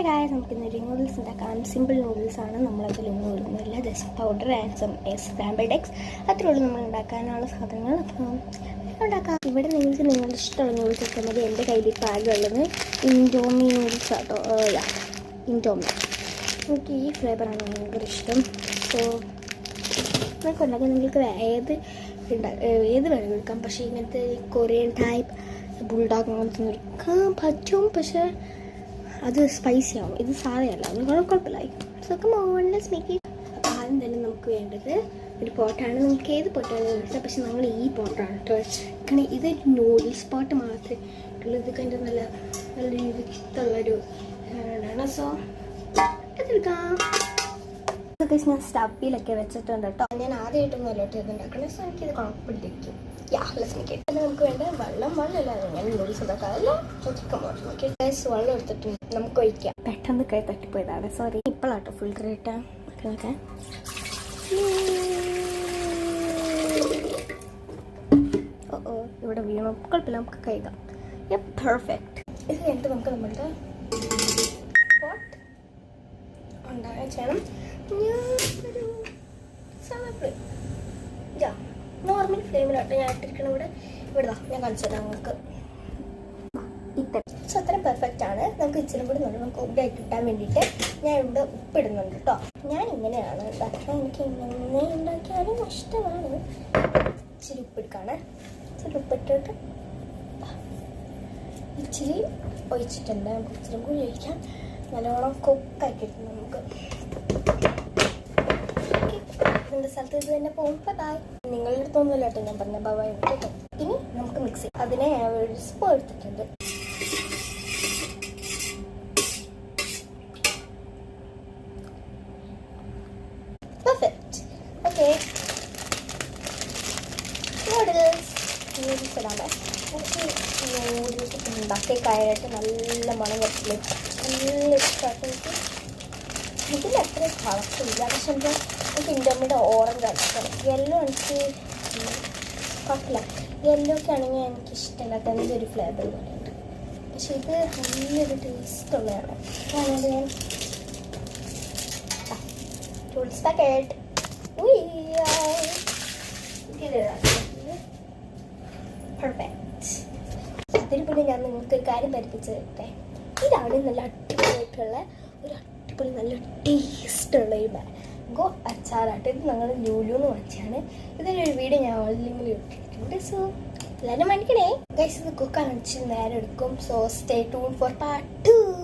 Guys, നമുക്കിന്നൊരു noodles ഉണ്ടാക്കാം. Simple നൂഡിൽസാണ്. നമ്മളതിൽ ഒന്നും ഇടുന്നില്ല, just powder and some scrambled eggs. അത്രേ ഉള്ളൂ നമ്മൾ ഉണ്ടാക്കാനുള്ള സാധനങ്ങൾ. അപ്പം ഉണ്ടാക്കാം. ഇവിടെ നിങ്ങൾക്ക് നിങ്ങളുടെ ഇഷ്ടമുള്ള നൂഡിൽസ് ഒക്കെ മതി. എൻ്റെ കയ്യിൽ ഇപ്പോൾ ആകെ ഉള്ളത് ഇൻഡോമി നൂഡിൽസ് ആട്ടോ. ഇൻഡോമി എനിക്ക് ഈ ഫ്ലേവറാണ് ഭയങ്കര ഇഷ്ടം. സോ നിങ്ങൾക്ക് ഉണ്ടാക്കാൻ നിങ്ങൾക്ക് ഏത് വേണം എടുക്കാം. പക്ഷേ ഇങ്ങനത്തെ കൊറിയൻ ടൈപ്പ് ബുൾഡോഗ് അങ്ങനത്തെ എടുക്കാൻ പറ്റും, പക്ഷേ അത് സ്പൈസി ആവും. ഇത് സാധനമല്ല, അത് കുഴപ്പമില്ല. സോ മോൺലെസ് മേക്ക് ഇറ്റ്. അപ്പോൾ ആദ്യം തന്നെ നമുക്ക് വേണ്ടത് ഒരു പോട്ടാണ്. നമുക്ക് ഏത് പോട്ടാണ് എടുത്താൽ, പക്ഷെ നമ്മൾ ഈ പോട്ടാണ് കേട്ടോ. കാരണം ഇതൊരു നൂഡിൽസ് പോട്ട് മാത്രമേ ഉള്ളൂ. ഇത് കണ്ട് നല്ല രീതിക്കുള്ളൊരു സാധനമാണ്. സോ അതെടുക്കാം. ഇതൊക്കെ ഞാൻ സ്റ്റവിലൊക്കെ വെച്ചിട്ടുണ്ട് കേട്ടോ. ഞാൻ ആദ്യമായിട്ടൊന്നും അല്ലോട്ട് ഇതുണ്ടാക്കണം. സോ എനിക്കിത് കുഴപ്പമില്ലിരിക്കും. നമുക്ക് വേണ്ട വെള്ളമല്ല ഞാൻ നൂഡിൽസ് ഉണ്ടാക്കാറില്ല. ചിക്കൻ വാട്ടർ നോക്കി വെള്ളം എടുത്തിട്ടുണ്ട്. നമുക്ക് ഒഴിക്കാം. പെട്ടെന്ന് കൈ തട്ടിപ്പോയതാണ്, സോറി. ഇപ്പോഴാട്ടോ ഫിൽറ്റർ ഇട്ടാ നോക്കെ. ഇവിടെ വീണോ കുഴപ്പമില്ല, നമുക്ക് കഴിക്കാം. പെർഫെക്റ്റ്. ഇത് കഴിഞ്ഞിട്ട് നമുക്ക് നമ്മളുടെ പോട്ട് ഉണ്ടാകാൻ ചെയ്യണം. ഞാനൊരു നോർമൽ ഫ്ലെയിമിലാട്ടോ ഞാൻ ഇട്ടിരിക്കണം. ഇവിടെ ഞാൻ കാണിച്ചു തരാം നിങ്ങൾക്ക്. സോ അത്ര പെർഫെക്റ്റ് ആണ്. നമുക്ക് ഇച്ചിരി കൂടി നമുക്ക് ഉപ്പായിട്ട് കിട്ടാൻ വേണ്ടിയിട്ട് ഞാൻ ഇവിടെ ഉപ്പിടുന്നുണ്ട് കേട്ടോ. ഞാൻ ഇങ്ങനെയാണ് ഉണ്ടാക്കുക. എനിക്ക് ഇങ്ങനെ ഉണ്ടാക്കിയാലും ഇഷ്ടമാണ്. ഇച്ചിരി ഉപ്പിടുക്കാണ്. ഇച്ചിരി ഉപ്പിട്ടിട്ട് ഇച്ചിരി ഒഴിച്ചിട്ടുണ്ട്. നമുക്ക് ഇച്ചിരി കൂടി ഒഴിക്കാം. നല്ലോണം കുക്കാക്കിയിട്ടുണ്ട് നമുക്ക്. എൻ്റെ സ്ഥലത്ത് ഇത് തന്നെ പോകുമ്പോൾ ബൈ. നിങ്ങളുടെ അടുത്തൊന്നുമില്ല കേട്ടോ ഞാൻ പറഞ്ഞ ബൈ കേട്ടോ. ഇനി നമുക്ക് മിക്സ് ചെയ്യാം. അതിനെ ഞാൻ ഒരു സ്പൂൺ എടുത്തിട്ടുണ്ട്. പെർഫെക്റ്റ്. ഓക്കെ, നൂഡിൽസ് ഇടാണ്ട് എനിക്ക് നൂഡിൽസ് ഉണ്ടാക്കി കായായിട്ട് നല്ല മണം വരത്തില്ല. നല്ല ഇഷ്ടമായിട്ട് എനിക്ക്. ഇതിൽ അത്ര കളർഫുള്ളില്ല, പക്ഷെ എനിക്ക് ഇൻഡോമിയുടെ ഓറഞ്ച് ആണ് ഇഷ്ടം. യെല്ലോ എനിക്ക് കുഴപ്പമില്ല. യെല്ലോ ഒക്കെ ആണെങ്കിൽ എനിക്ക് ഇഷ്ടമില്ലാത്ത എന്തൊരു ഫ്ലേവർ പോലെയുണ്ട്. പക്ഷെ ഇത് നല്ലൊരു ടേസ്റ്റ് ഉള്ളതാണ്. അതുകൊണ്ട് ഞാൻ നൂഡിൽസ് പാക്കറ്റ് പെർഫെക്റ്റ്. അതിന് പിന്നെ ഞാൻ നിങ്ങൾക്ക് ഒരു കാര്യം പഠിപ്പിച്ച് തരട്ടെ. ഇതാണ് നല്ല അടിപൊളിയായിട്ടുള്ള ഒരു നല്ല ടേസ്റ്റുള്ള ഒരു മാംഗോ അച്ചാറാട്ട്. ഇത് ഞങ്ങൾ ലുലുന്ന് വാങ്ങിച്ചാണ്. ഇതിനൊരു വീഡിയോ ഞാൻ ഓൺലൈനിൽ ഇട്ടിട്ടുണ്ട്. സോ എല്ലാവരും മേടിക്കണേ ഗൈസ്. ഇത് കുക്കാൻ വെച്ച് നേരം എടുക്കും. So stay tune four part 2.